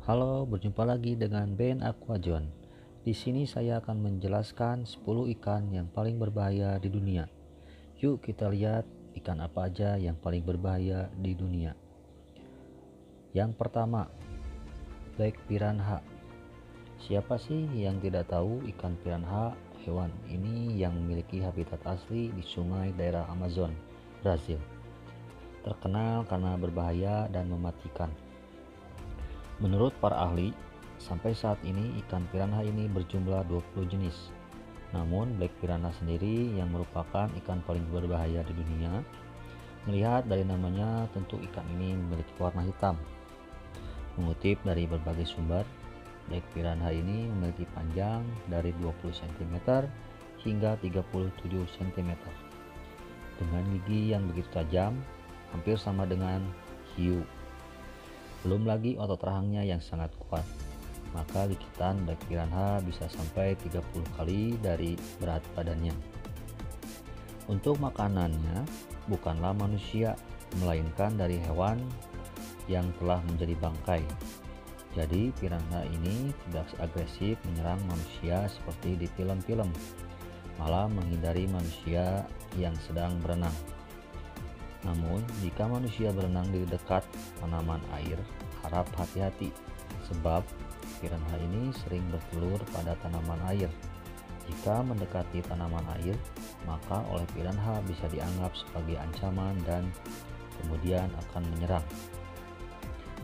Halo, berjumpa lagi dengan Ben Aquajon. Di sini saya akan menjelaskan 10 ikan yang paling berbahaya di dunia. Yuk kita lihat ikan apa aja yang paling berbahaya di dunia. Yang pertama, Black Piranha. Siapa sih yang tidak tahu ikan piranha? Hewan ini yang memiliki habitat asli di sungai daerah Amazon, Brazil. Terkenal karena berbahaya dan mematikan. Menurut para ahli, sampai saat ini ikan piranha ini berjumlah 20 jenis. Namun Black Piranha sendiri yang merupakan ikan paling berbahaya di dunia. Melihat dari namanya, tentu ikan ini memiliki warna hitam. Mengutip dari berbagai sumber, Black Piranha ini memiliki panjang dari 20 cm hingga 37 cm. Dengan gigi yang begitu tajam, hampir sama dengan hiu. Belum lagi otot rahangnya yang sangat kuat, maka gigitan Black Piranha bisa sampai 30 kali dari berat badannya. Untuk makanannya bukanlah manusia, melainkan dari hewan yang telah menjadi bangkai. Jadi piranha ini tidak agresif menyerang manusia seperti di film-film, malah menghindari manusia yang sedang berenang. Namun, jika manusia berenang di dekat tanaman air, harap hati-hati, sebab piranha ini sering bertelur pada tanaman air. Jika mendekati tanaman air, maka oleh piranha bisa dianggap sebagai ancaman dan kemudian akan menyerang.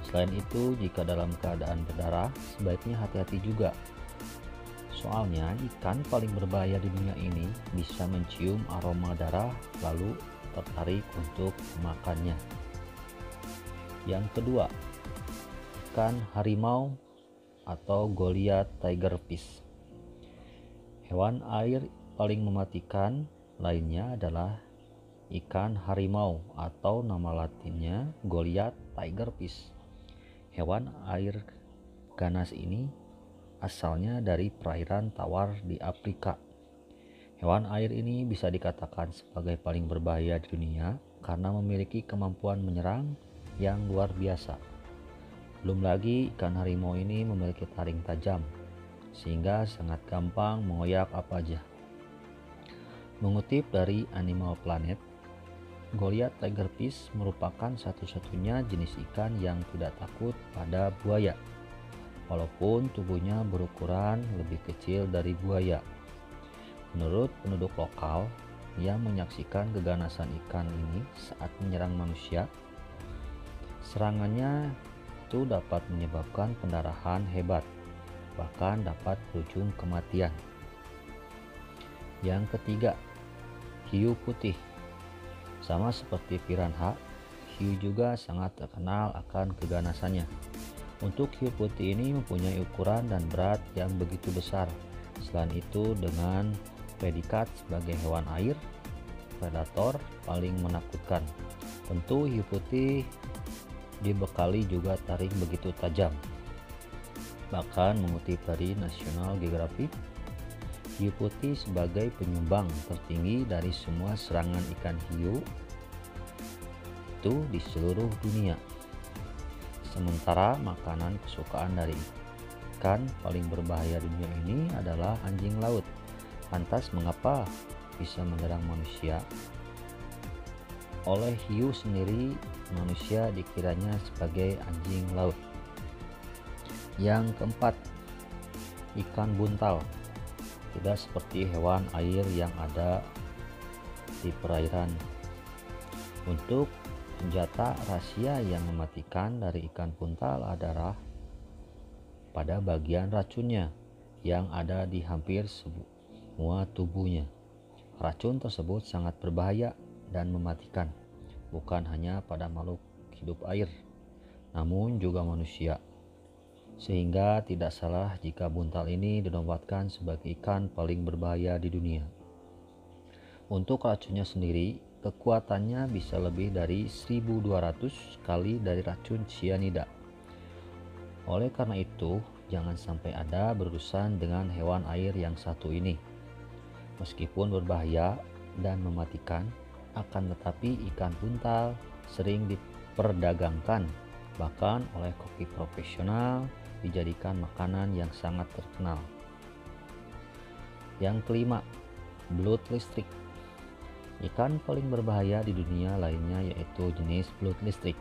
Selain itu, jika dalam keadaan berdarah, sebaiknya hati-hati juga. Soalnya, ikan paling berbahaya di dunia ini bisa mencium aroma darah lalu tertarik untuk memakannya. Yang kedua, ikan harimau atau Goliath tigerfish. Hewan air paling mematikan lainnya adalah ikan harimau atau nama latinnya Goliath tigerfish. Hewan air ganas ini asalnya dari perairan tawar di Afrika. Hewan air ini bisa dikatakan sebagai paling berbahaya di dunia karena memiliki kemampuan menyerang yang luar biasa. Belum lagi ikan harimau ini memiliki taring tajam, sehingga sangat gampang mengoyak apa aja. Mengutip dari Animal Planet, Goliath tigerfish merupakan satu-satunya jenis ikan yang tidak takut pada buaya, walaupun tubuhnya berukuran lebih kecil dari buaya. Menurut penduduk lokal yang menyaksikan keganasan ikan ini saat menyerang manusia, serangannya itu dapat menyebabkan pendarahan hebat, bahkan dapat berujung kematian. Yang ketiga, hiu putih. Sama seperti piranha, hiu juga sangat terkenal akan keganasannya. Untuk hiu putih ini mempunyai ukuran dan berat yang begitu besar. Selain itu, dengan predikat sebagai hewan air predator paling menakutkan. Tentu hiu putih dibekali juga taring begitu tajam. Bahkan mengutip dari National Geographic, hiu putih sebagai penyumbang tertinggi dari semua serangan ikan hiu itu di seluruh dunia. Sementara makanan kesukaan dari ikan paling berbahaya di dunia ini adalah anjing laut. Lantas mengapa bisa menyerang manusia? Oleh hiu sendiri, manusia dikiranya sebagai anjing laut. Yang keempat, ikan buntal. Tidak seperti hewan air yang ada di perairan. Untuk senjata rahasia yang mematikan dari ikan buntal adalah pada bagian racunnya yang ada di hampir semua tubuhnya. Racun tersebut sangat berbahaya dan mematikan, bukan hanya pada makhluk hidup air, namun juga manusia. Sehingga tidak salah jika buntal ini dinobatkan sebagai ikan paling berbahaya di dunia. Untuk racunnya sendiri, kekuatannya bisa lebih dari 1200 kali dari racun cyanida. Oleh karena itu, jangan sampai ada berurusan dengan hewan air yang satu ini. Meskipun berbahaya dan mematikan, akan tetapi ikan buntal sering diperdagangkan bahkan oleh koki profesional dijadikan makanan yang sangat terkenal. Yang kelima, belut listrik. Ikan paling berbahaya di dunia lainnya yaitu jenis belut listrik.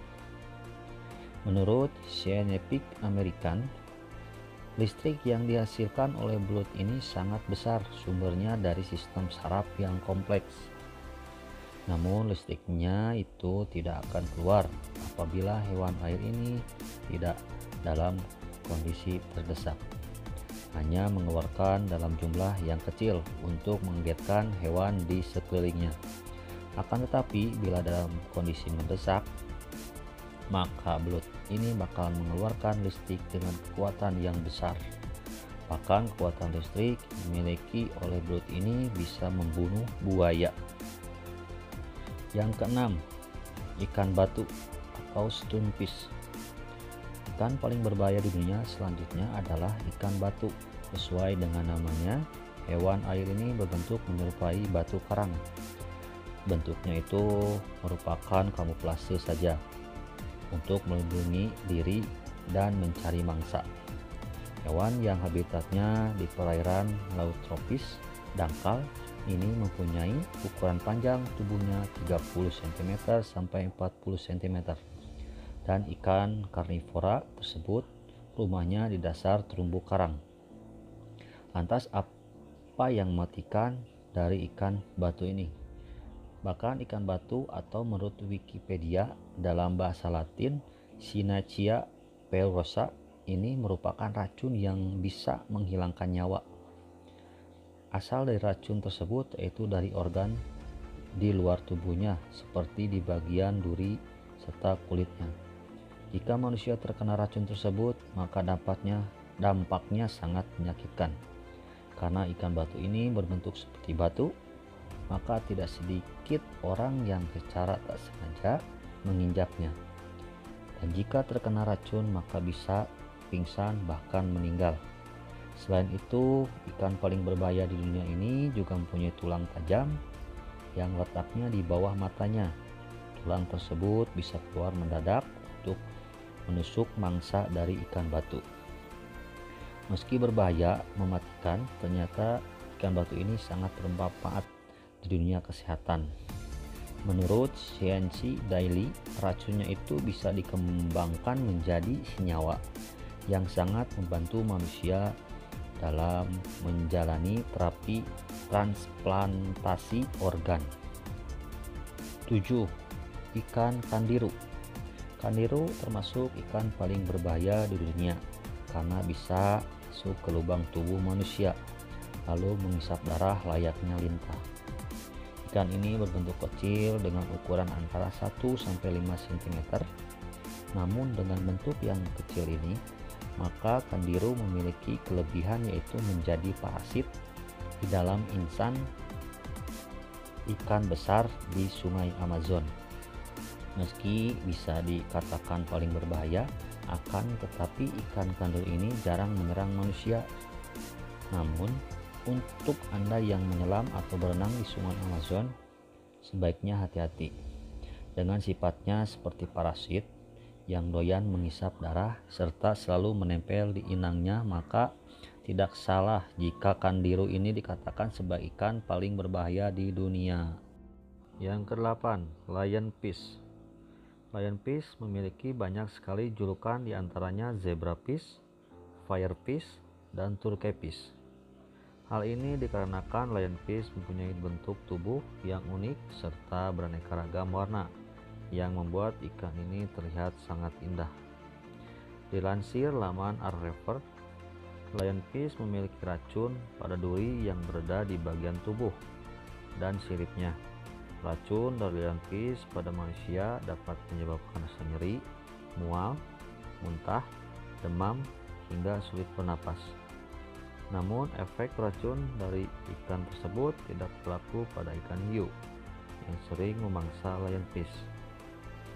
Menurut Scientific American, listrik yang dihasilkan oleh belut ini sangat besar, sumbernya dari sistem saraf yang kompleks. Namun listriknya itu tidak akan keluar apabila hewan air ini tidak dalam kondisi terdesak. Hanya mengeluarkan dalam jumlah yang kecil untuk mengagetkan hewan di sekelilingnya. Akan tetapi bila dalam kondisi mendesak, maka belut ini bakal mengeluarkan listrik dengan kekuatan yang besar. Bahkan kekuatan listrik dimiliki oleh belut ini bisa membunuh buaya. Yang keenam, ikan batu atau stonefish. Ikan paling berbahaya di dunia selanjutnya adalah ikan batu. Sesuai dengan namanya, hewan air ini berbentuk menyerupai batu karang. Bentuknya itu merupakan kamuflase saja untuk melindungi diri dan mencari mangsa. Hewan yang habitatnya di perairan laut tropis dangkal ini mempunyai ukuran panjang tubuhnya 30 cm sampai 40 cm. Dan ikan karnivora tersebut rumahnya di dasar terumbu karang. Lantas apa yang mematikan dari ikan batu ini? Bahkan ikan batu atau menurut Wikipedia dalam bahasa Latin Cynachia peurosa ini merupakan racun yang bisa menghilangkan nyawa. Asal dari racun tersebut yaitu dari organ di luar tubuhnya seperti di bagian duri serta kulitnya. Jika manusia terkena racun tersebut, maka dampaknya sangat menyakitkan. Karena ikan batu ini berbentuk seperti batu, maka tidak sedikit orang yang secara tak sengaja menginjaknya. Dan jika terkena racun, maka bisa pingsan bahkan meninggal. Selain itu, ikan paling berbahaya di dunia ini juga mempunyai tulang tajam yang letaknya di bawah matanya. Tulang tersebut bisa keluar mendadak untuk menusuk mangsa dari ikan batu. Meski berbahaya mematikan, ternyata ikan batu ini sangat bermanfaat di dunia kesehatan. Menurut Science Daily, racunnya itu bisa dikembangkan menjadi senyawa yang sangat membantu manusia dalam menjalani terapi transplantasi organ. 7. Ikan kandiru. Kandiru termasuk ikan paling berbahaya di dunia karena bisa masuk ke lubang tubuh manusia lalu menghisap darah layaknya lintah. Ikan ini berbentuk kecil dengan ukuran antara 1-5 cm. Namun dengan bentuk yang kecil ini, maka kandiru memiliki kelebihan yaitu menjadi parasit di dalam insan ikan besar di sungai Amazon. Meski bisa dikatakan paling berbahaya, akan tetapi ikan kandiru ini jarang menyerang manusia. Namun, untuk Anda yang menyelam atau berenang di sungai Amazon, sebaiknya hati-hati. Dengan sifatnya seperti parasit yang doyan menghisap darah serta selalu menempel di inangnya, maka tidak salah jika kandiru ini dikatakan sebagai ikan paling berbahaya di dunia. Yang ke-8, lionfish. Lionfish memiliki banyak sekali julukan, diantaranya zebrafish, firefish, dan turkeyfish. Hal ini dikarenakan lionfish mempunyai bentuk tubuh yang unik serta beraneka ragam warna yang membuat ikan ini terlihat sangat indah. Dilansir laman Arrevert, lionfish memiliki racun pada duri yang berada di bagian tubuh dan siripnya. Racun dari lionfish pada manusia dapat menyebabkan rasa nyeri, mual, muntah, demam, hingga sulit bernapas. Namun efek racun dari ikan tersebut tidak berlaku pada ikan hiu yang sering memangsa lionfish.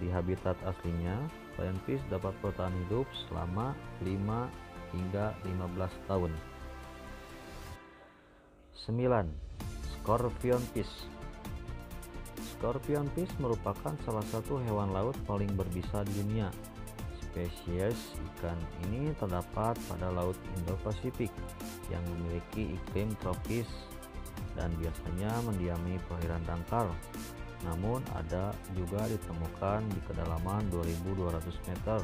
Di habitat aslinya, lionfish dapat bertahan hidup selama 5 hingga 15 tahun. 9. Scorpionfish. Scorpionfish merupakan salah satu hewan laut paling berbisa di dunia. Spesies ikan ini terdapat pada Laut Indo-Pasifik yang memiliki iklim tropis dan biasanya mendiami perairan dangkal. Namun ada juga ditemukan di kedalaman 2200 meter.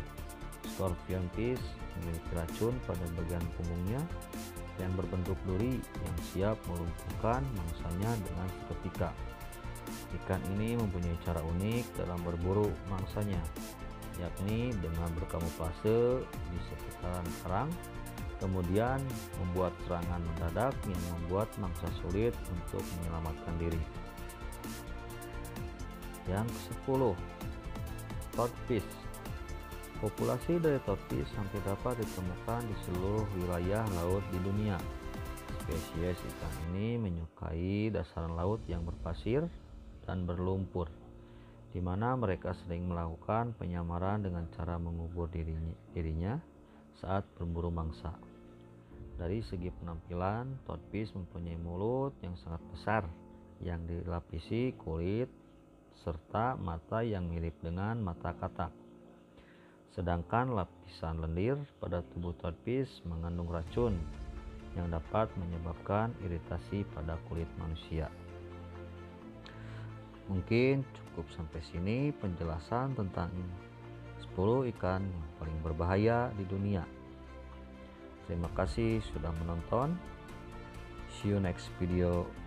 Scorpion fish memiliki racun pada bagian punggungnya yang berbentuk duri yang siap melumpuhkan mangsanya dengan seketika. Ikan ini mempunyai cara unik dalam berburu mangsanya, yakni dengan berkamuflase di sekitaran karang, kemudian membuat serangan mendadak yang membuat mangsa sulit untuk menyelamatkan diri. Yang ke-10, toadfish. Populasi dari toadfish hampir dapat ditemukan di seluruh wilayah laut di dunia. Spesies ikan ini menyukai dasaran laut yang berpasir dan berlumpur, di mana mereka sering melakukan penyamaran dengan cara mengubur dirinya saat berburu mangsa. Dari segi penampilan, toadfish mempunyai mulut yang sangat besar yang dilapisi kulit serta mata yang mirip dengan mata katak. Sedangkan lapisan lendir pada tubuh toadfish mengandung racun yang dapat menyebabkan iritasi pada kulit manusia. Mungkin cukup sampai sini penjelasan tentang 10 ikan yang paling berbahaya di dunia. Terima kasih sudah menonton. See you next video.